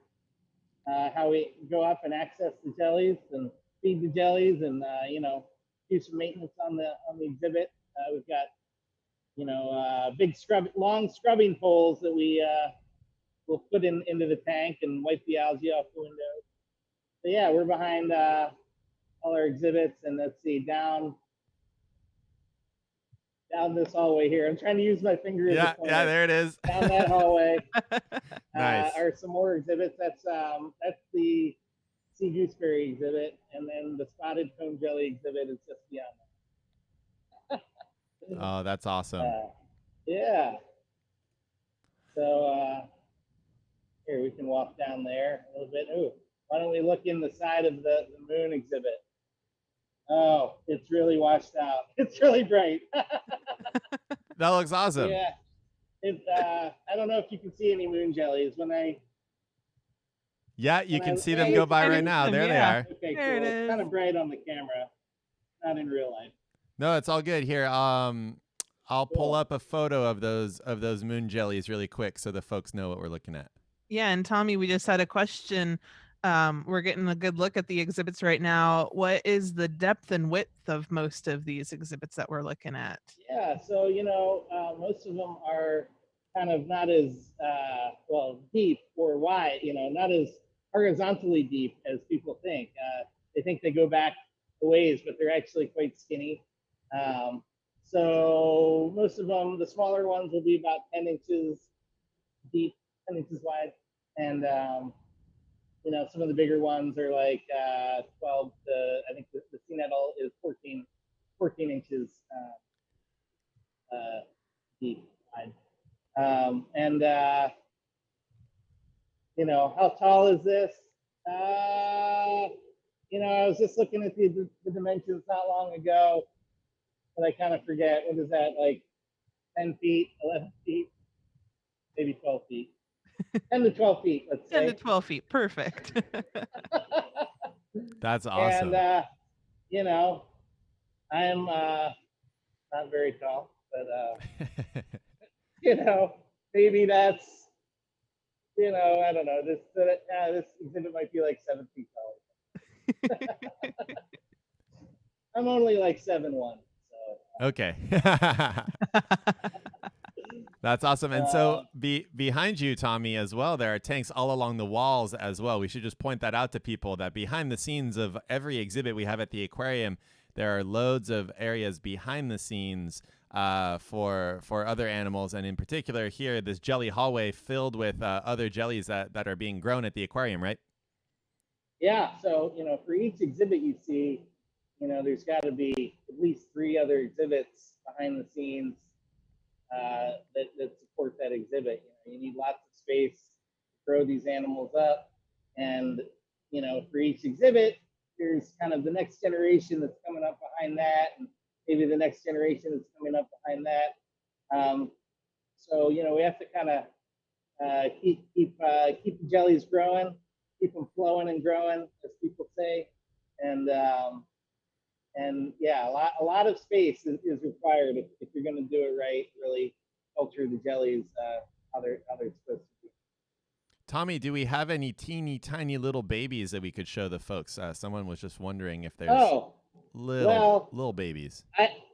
How we go up and access the jellies and feed the jellies, and you know, do some maintenance on the exhibit. We've got, you know, big long scrubbing poles that we will put into the tank and wipe the algae off the windows. So yeah, we're behind all our exhibits, and let's see, down this hallway here. I'm trying to use my finger as a pointer. Yeah, there it is. Down that hallway. Nice. Are some more exhibits. That's the sea gooseberry exhibit, and then the spotted cone jelly exhibit is just beyond that. Oh, that's awesome. Yeah. So here, we can walk down there a little bit. Ooh, why don't we look in the side of the moon exhibit? Oh, it's really washed out. It's really bright. That looks awesome. Yeah. I don't know if you can see any moon jellies when I. Yeah, you can see them go by right now. There they are. Okay, There cool. it It's is. kind of bright on the camera, not in real life. No, it's all good. Here, I'll pull Cool. up a photo of those moon jellies really quick so the folks know what we're looking at. Yeah, and Tommy, we just had a question. We're getting a good look at the exhibits right now. What is the depth and width of most of these exhibits that we're looking at? Yeah, so you know, most of them are kind of not as well deep or wide. You know, not as horizontally deep as people think. They think they go back a ways, but they're actually quite skinny. So most of them, the smaller ones, will be about 10 inches deep, 10 inches wide, and you know, some of the bigger ones are like 12 to, I think the sea nettle is 14 inches deep wide. And you know, how tall is this? You know, I was just looking at the dimensions not long ago, but I kind of forget. What is that, like 10 feet, 11 feet, maybe 12 feet? 10 to 12 feet, let's say. 10 to 12 feet. Perfect. That's awesome. And, you know, I'm not very tall, but, you know, maybe that's, you know, I don't know. This exhibit might be like 7 feet tall. I'm only like 7'1", so. Okay. That's awesome. And so behind you, Tommy, as well, there are tanks all along the walls as well. We should just point that out to people, that behind the scenes of every exhibit we have at the aquarium, there are loads of areas behind the scenes for other animals. And in particular here, this jelly hallway filled with other jellies that are being grown at the aquarium, right? Yeah. So, you know, for each exhibit you see, you know, there's got to be at least 3 other exhibits behind the scenes that support support that exhibit. You need lots of space to grow these animals up, and for each exhibit, there's kind of the next generation that's coming up behind that, and maybe the next generation that's coming up behind that. So we have to kind of keep the jellies growing, keep them flowing and growing, as people say, and yeah, a lot of space is required if you're going to do it right. Really culture the jellies how they're supposed to be. Tommy, do we have any teeny tiny little babies that we could show the folks? Someone was just wondering if there's little babies.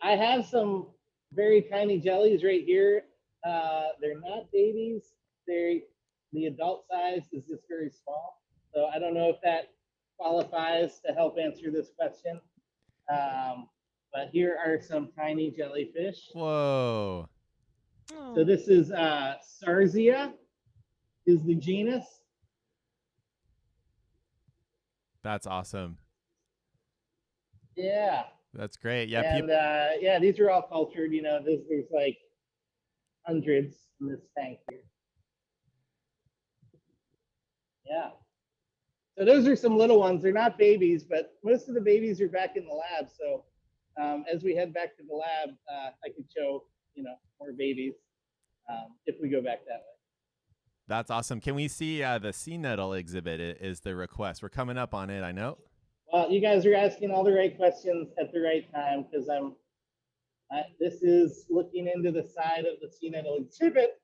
I have some very tiny jellies right here. They're not babies. The adult size is just very small. So I don't know if that qualifies to help answer this question. But here are some tiny jellyfish. Whoa. So this is Sarzia is the genus. That's awesome. Yeah. That's great. Yeah. And yeah, these are all cultured. There's like hundreds in this tank here. Yeah. So those are some little ones. They're not babies, but most of the babies are back in the lab. So as we head back to the lab, I could show, more babies if we go back that way. That's awesome. Can we see the sea nettle exhibit is the request. We're coming up on it, I know. Well, you guys are asking all the right questions at the right time, because this is looking into the side of the sea nettle exhibit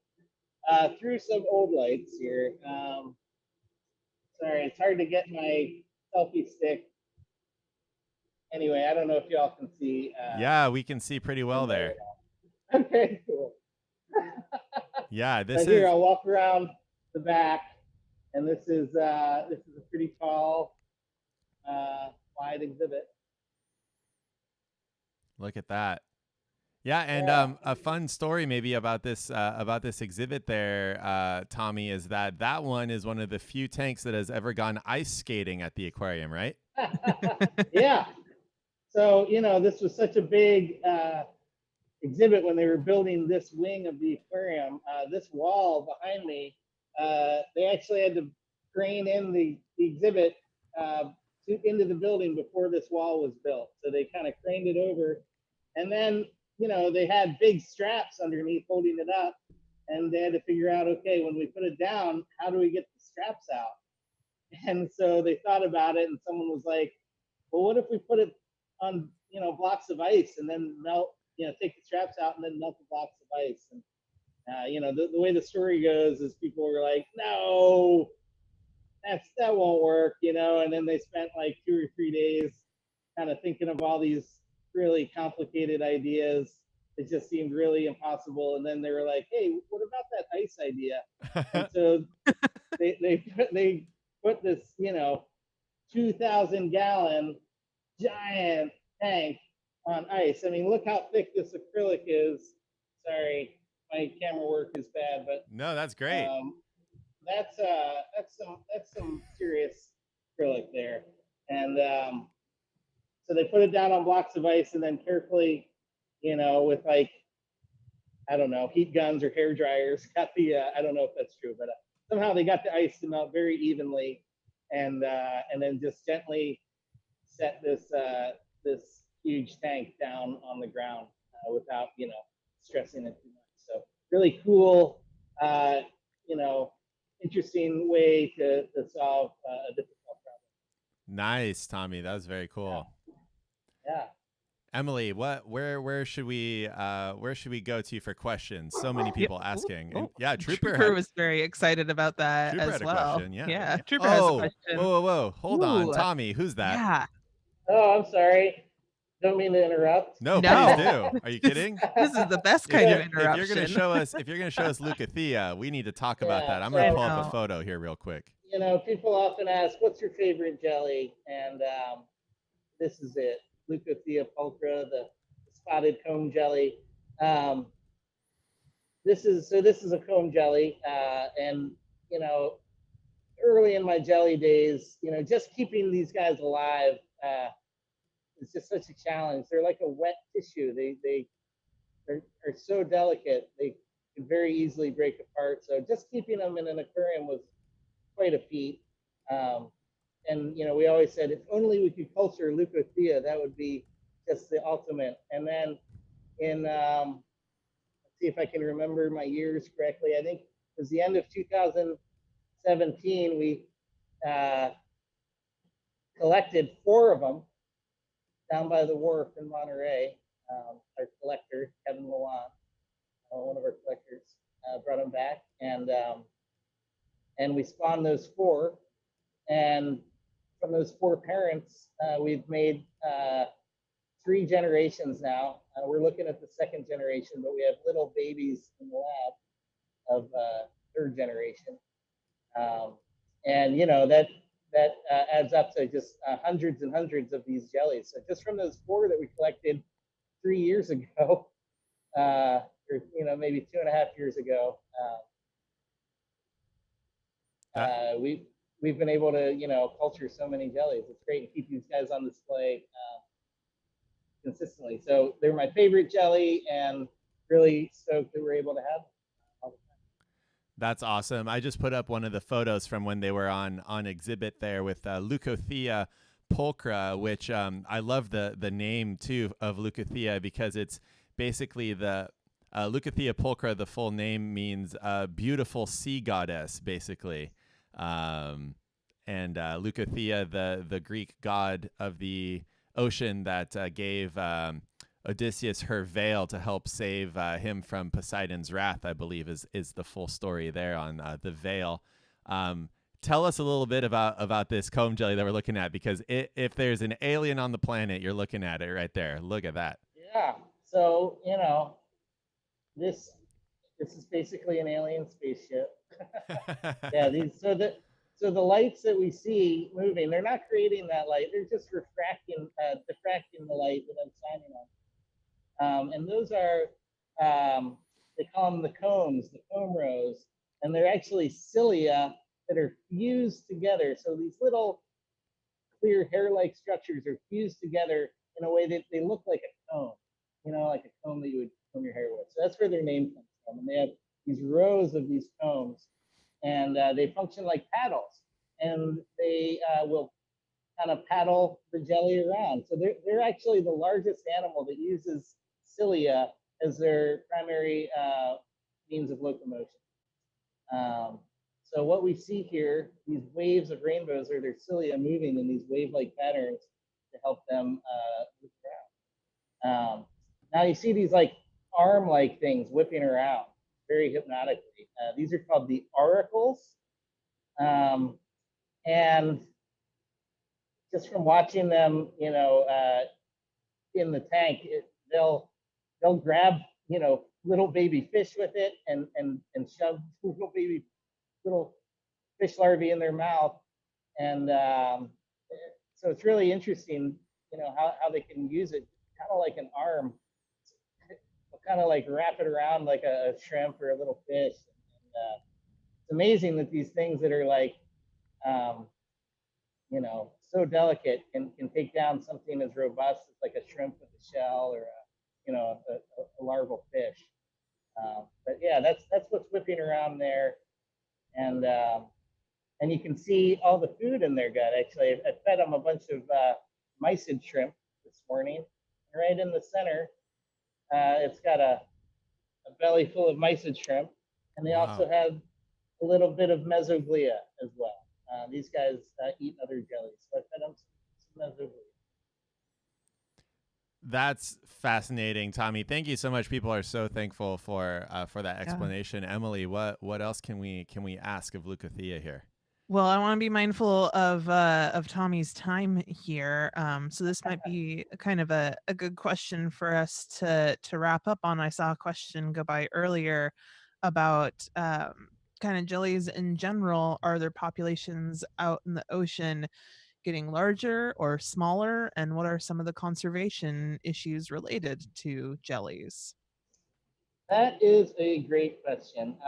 through some old lights here. Sorry, it's hard to get my selfie stick. Anyway, I don't know if y'all can see. Yeah, we can see pretty well there. Okay, cool. Yeah, this is. Here, I'll walk around the back, and this is a pretty tall, wide exhibit. Look at that. Yeah, and a fun story maybe about this exhibit there, Tommy, is that one is one of the few tanks that has ever gone ice skating at the aquarium, right? Yeah. So this was such a big exhibit when they were building this wing of the aquarium. This wall behind me, they actually had to crane in the exhibit into the building before this wall was built. So they kind of craned it over, and then they had big straps underneath holding it up, and they had to figure out, okay, when we put it down, how do we get the straps out? And so they thought about it, and someone was like, well, what if we put it on blocks of ice and then melt, take the straps out and then melt the blocks of ice? And the way the story goes is people were like, no, that won't work, and then they spent like 2 or 3 days kind of thinking of all these really complicated ideas. It just seemed really impossible. And then they were like, hey, what about that ice idea? And so they put this 2,000-gallon giant tank on ice. I mean, look how thick this acrylic is. Sorry, my camera work is bad, but no, that's great. That's some serious acrylic there. And so they put it down on blocks of ice, and then carefully, with like, I don't know, heat guns or hair dryers, got the I don't know if that's true, but somehow they got the ice to melt very evenly, and then just gently set this huge tank down on the ground without stressing it too much. So really cool, interesting way to solve a difficult problem. Nice, Tommy. That was very cool. Yeah. Emily, where should we go to for questions? So many people asking. And yeah, Trooper was very excited about that Trooper as had a well. question, yeah. Trooper has a question. Whoa. Hold on, Tommy. Who's that? Yeah. Oh, I'm sorry. Don't mean to interrupt. No, please do. Are you kidding? This is the best kind of interruption. If you're gonna show us Leucothea, we need to talk about that. I'm gonna pull up a photo here real quick. People often ask, "What's your favorite jelly?" And this is it: Leucothea pulchra, the spotted comb jelly. This is a comb jelly, and early in my jelly days, just keeping these guys alive. It's just such a challenge. They're like a wet tissue. They're so delicate. They could very easily break apart. So just keeping them in an aquarium was quite a feat. And we always said if only we could culture Leucothea, that would be just the ultimate. And then in let's see if I can remember my years correctly. I think it was the end of 2017. We collected 4 of them down by the wharf in Monterey. Our collector, Kevin Lewan, one of our collectors, brought them back, and we spawned those 4. And from those 4 parents, we've made 3 generations now. We're looking at the 2nd generation, but we have little babies in the lab of 3rd generation. And that adds up to just hundreds and hundreds of these jellies. So just from those 4 that we collected 3 years ago, or maybe 2.5 years ago, we've been able to culture so many jellies. It's great to keep these guys on display consistently. So they're my favorite jelly, and really stoked that we're able to have them all the time. That's awesome. I just put up one of the photos from when they were on exhibit there with Leucothea pulchra, which I love the name too of Leucothea, because it's basically the Leucothea pulchra. The full name means beautiful sea goddess, basically. And Leucothea, the Greek god of the ocean that gave Odysseus her veil to help save him from Poseidon's wrath, I believe is the full story there on the veil. Tell us a little bit about this comb jelly that we're looking at, because if there's an alien on the planet, you're looking at it right there. Look at that. Yeah. So this is basically an alien spaceship. Yeah. So the lights that we see moving, they're not creating that light. They're just diffracting the light that I'm shining on. And those are, they call them the combs, the comb rows, and they're actually cilia that are fused together. So these little clear hair-like structures are fused together in a way that they look like a comb, like a comb that you would comb your hair with. So that's where their name comes from. And they have these rows of these combs, and they function like paddles, and they will kind of paddle the jelly around. So they're actually the largest animal that uses cilia as their primary means of locomotion. So what we see here, these waves of rainbows, are their cilia moving in these wave-like patterns to help them move around. Now you see these like arm-like things whipping around very hypnotically. These are called the auricles. And just from watching them, in the tank, they'll grab, little baby fish with it and shove little fish larvae in their mouth. And so it's really interesting, how they can use it kind of like an arm, kind of like wrap it around like a shrimp or a little fish. And it's amazing that these things that are like, so delicate can take down something as robust as like a shrimp with a shell, or a larval fish. But yeah, that's what's whipping around there, and you can see all the food in their gut. Actually, I fed them a bunch of mysid shrimp this morning. Right in the center, it's got a belly full of mysid shrimp, and they also have a little bit of mesoglia as well. These guys eat other jellies, so I fed them some mesoglia. That's fascinating, Tommy. Thank you so much. People are so thankful for that explanation. Yeah. Emily, what else can we ask of Leucothea here? Well, I want to be mindful of Tommy's time here. So this might be kind of a good question for us to wrap up on. I saw a question go by earlier about kind of jellies in general. Are there populations out in the ocean getting larger or smaller? And what are some of the conservation issues related to jellies? That is a great question.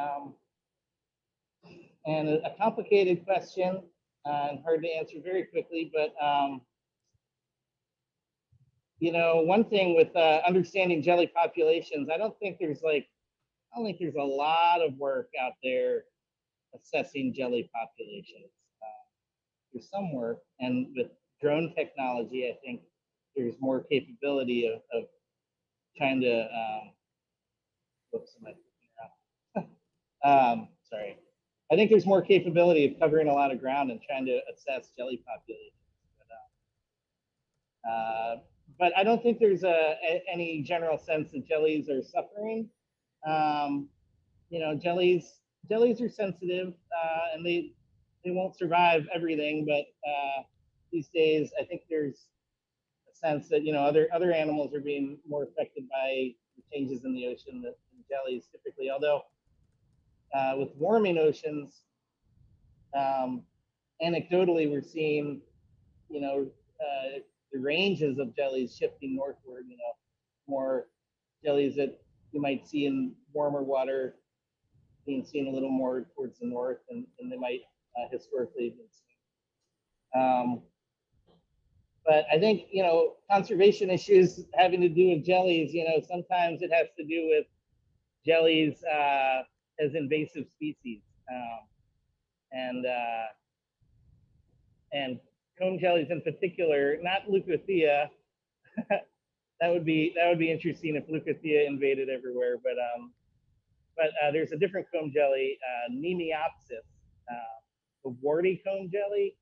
And a complicated question, and hard to answer very quickly, but one thing with understanding jelly populations, I don't think there's like I don't think there's a lot of work out there assessing jelly populations. There's some work, and with drone technology, I think there's more capability of trying to, whoops, am I sorry. I think there's more capability of covering a lot of ground and trying to assess jelly populations. But I don't think there's any general sense that jellies are suffering. You know, jellies are sensitive, and they won't survive everything. But these days, I think there's a sense that, you know, other animals are being more affected by the changes in the ocean than jellies typically. Although with warming oceans, anecdotally, we're seeing, you know, the ranges of jellies shifting northward. You know, more jellies that you might see in warmer water being seen a little more towards the north than they might historically have been seen. But I think, you know, conservation issues having to do with jellies, you know, sometimes it has to do with jellies as invasive species. And cone jellies in particular, not Leucothea. that would be interesting if Leucothea invaded everywhere. But there's a different cone jelly, Nemeopsis, the warty cone jelly.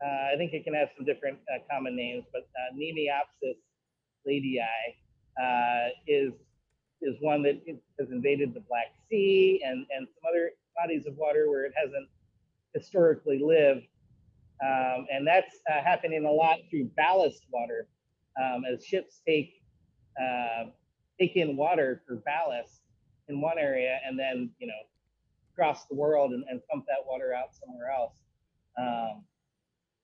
I think it can have some different common names, but Nemeopsis ladii is one that has invaded the Black Sea and some other bodies of water where it hasn't historically lived. And that's happening a lot through ballast water, as ships take in water for ballast in one area and then, you know, cross the world and pump that water out somewhere else.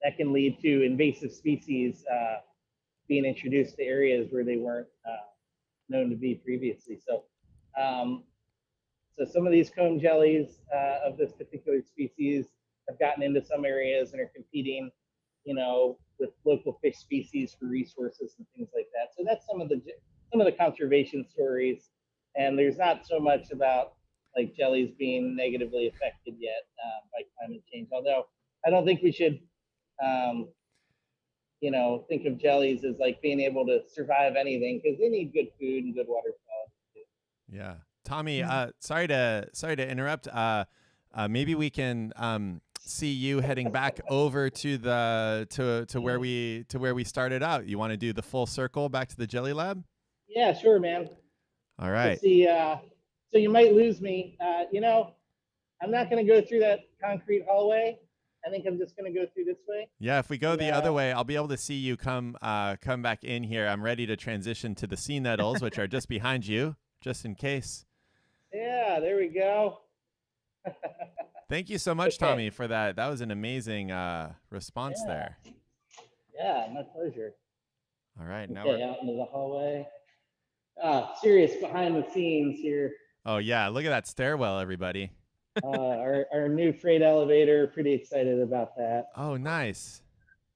That can lead to invasive species being introduced to areas where they weren't known to be previously. So, so some of these cone jellies of this particular species have gotten into some areas and are competing, you know, with local fish species for resources and things like that. So that's some of the conservation stories. And there's not so much about like jellies being negatively affected yet by climate change. Although I don't think we should, you know, think of jellies as like being able to survive anything, because they need good food and good water quality too. Yeah, Tommy. Sorry to interrupt. Maybe we can see you heading back over to where we started out. You want to do the full circle back to the Jelly Lab? Yeah, sure, man. All right. Let's see, so you might lose me. You know, I'm not going to go through that concrete hallway. I think I'm just going to go through this way. Yeah, if we go the other way, I'll be able to see you come back in here. I'm ready to transition to the sea nettles, which are just behind you, just in case. Yeah, there we go. Thank you so much, Tommy, for that. That was an amazing response there. Yeah, my pleasure. All right, now we're out into the hallway. Serious behind the scenes here. Oh yeah, look at that stairwell, everybody. Our new freight elevator. Pretty excited about that. Oh, nice.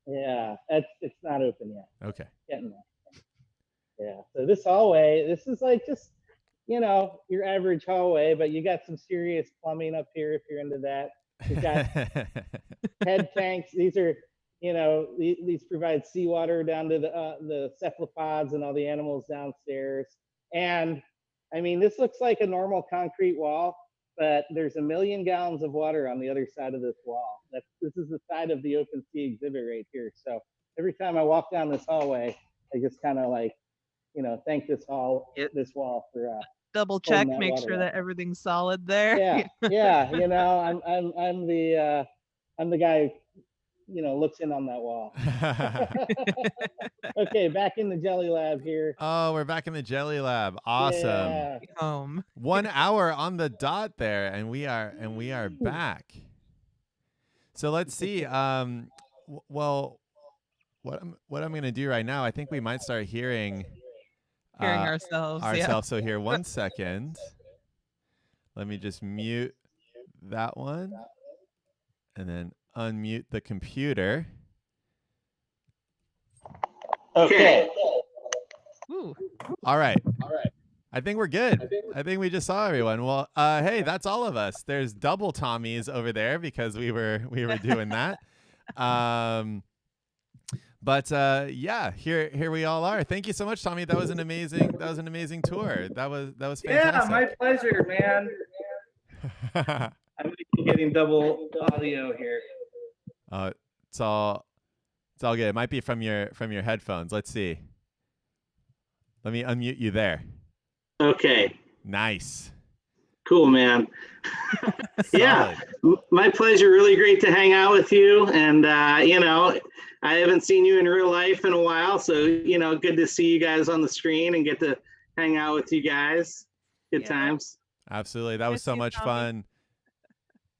Yeah, it's not open yet. Okay. Getting there. Yeah. So this hallway, this is like just, you know, your average hallway, but you got some serious plumbing up here if you're into that. You've got head tanks. These are, you know, these provide seawater down to the cephalopods and all the animals downstairs. And I mean, this looks like a normal concrete wall, but there's 1 million gallons of water on the other side of this wall. This is the side of the open sea exhibit right here. So every time I walk down this hallway, I just kind of like, you know, thank this wall for double check, make sure that everything's solid there. Yeah, yeah. You know, I'm the guy, you know, looks in on that wall. Okay, back in the Jelly Lab here. Oh, we're back in the Jelly Lab. Awesome. Yeah. 1 hour on the dot there, and we are back. So let's see. Well, what I'm gonna do right now, I think we might start hearing ourselves. Yeah. So here, 1 second. Let me just mute that one, and then unmute the computer. Okay. Ooh. All right. I think we're good. I think we just saw everyone. Well, hey, that's all of us. There's double Tommies over there because we were doing that. But yeah, here we all are. Thank you so much, Tommy. That was an amazing tour. That was fantastic. Yeah, my pleasure, man. I might be getting double audio here. It's all good. It might be from your headphones. Let's see. Let me unmute you there. Okay. Nice. Cool, man. Yeah, my pleasure. Really great to hang out with you. And, you know, I haven't seen you in real life in a while. So, you know, good to see you guys on the screen and get to hang out with you guys. Good times. Absolutely. That was so much fun.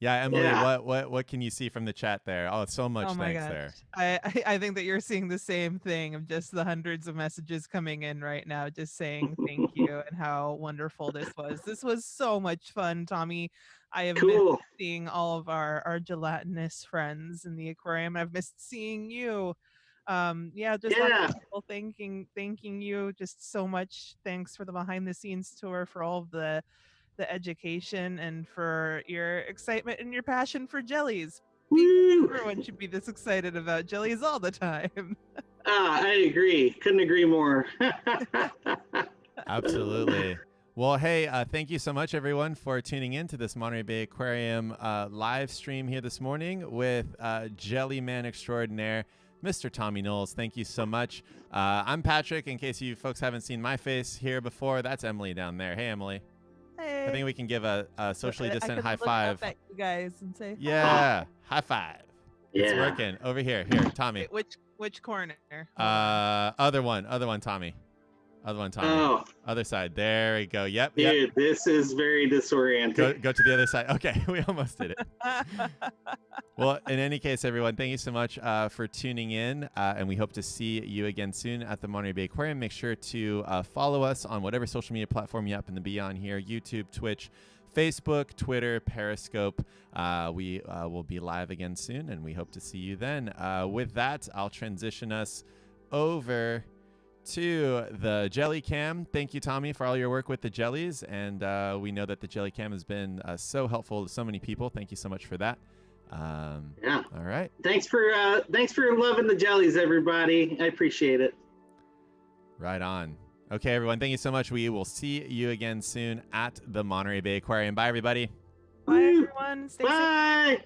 Yeah, Emily, what can you see from the chat there? Oh, so much thanks there. I think that you're seeing the same thing of just the hundreds of messages coming in right now, just saying thank you and how wonderful this was. This was so much fun, Tommy. I have missed seeing all of our gelatinous friends in the aquarium. I've missed seeing you. Lots of people thanking you just so much. Thanks for the behind the scenes tour, for all of the education, and for your excitement and your passion for jellies. Everyone should be this excited about jellies all the time. I agree. Couldn't agree more. Absolutely. Well, hey, thank you so much, everyone, for tuning in to this Monterey Bay Aquarium live stream here this morning with Jelly Man Extraordinaire, Mr. Tommy Knowles. Thank you so much. I'm Patrick. In case you folks haven't seen my face here before, that's Emily down there. Hey, Emily. Hey. I think we can give a socially distant high five. Look up at you guys and say, yeah, high five. Yeah. It's working. Over here. Here, Tommy. Wait, which corner? Other one, Tommy. Oh. Other side. There we go. Yep. Dude, this is very disorienting. Go to the other side. Okay, we almost did it. Well, in any case, everyone, thank you so much for tuning in, and we hope to see you again soon at the Monterey Bay Aquarium. Make sure to follow us on whatever social media platform you happen to be on here: YouTube, Twitch, Facebook, Twitter, Periscope. We will be live again soon, and we hope to see you then. With that, I'll transition us over to the Jelly Cam. Thank you, Tommy, for all your work with the jellies, and we know that the Jelly Cam has been so helpful to so many people. Thank you so much for that. Yeah. All right. Thanks for loving the jellies, everybody. I appreciate it. Right on. Okay, everyone. Thank you so much. We will see you again soon at the Monterey Bay Aquarium. Bye, everybody. Bye, everyone. Stay safe. Bye.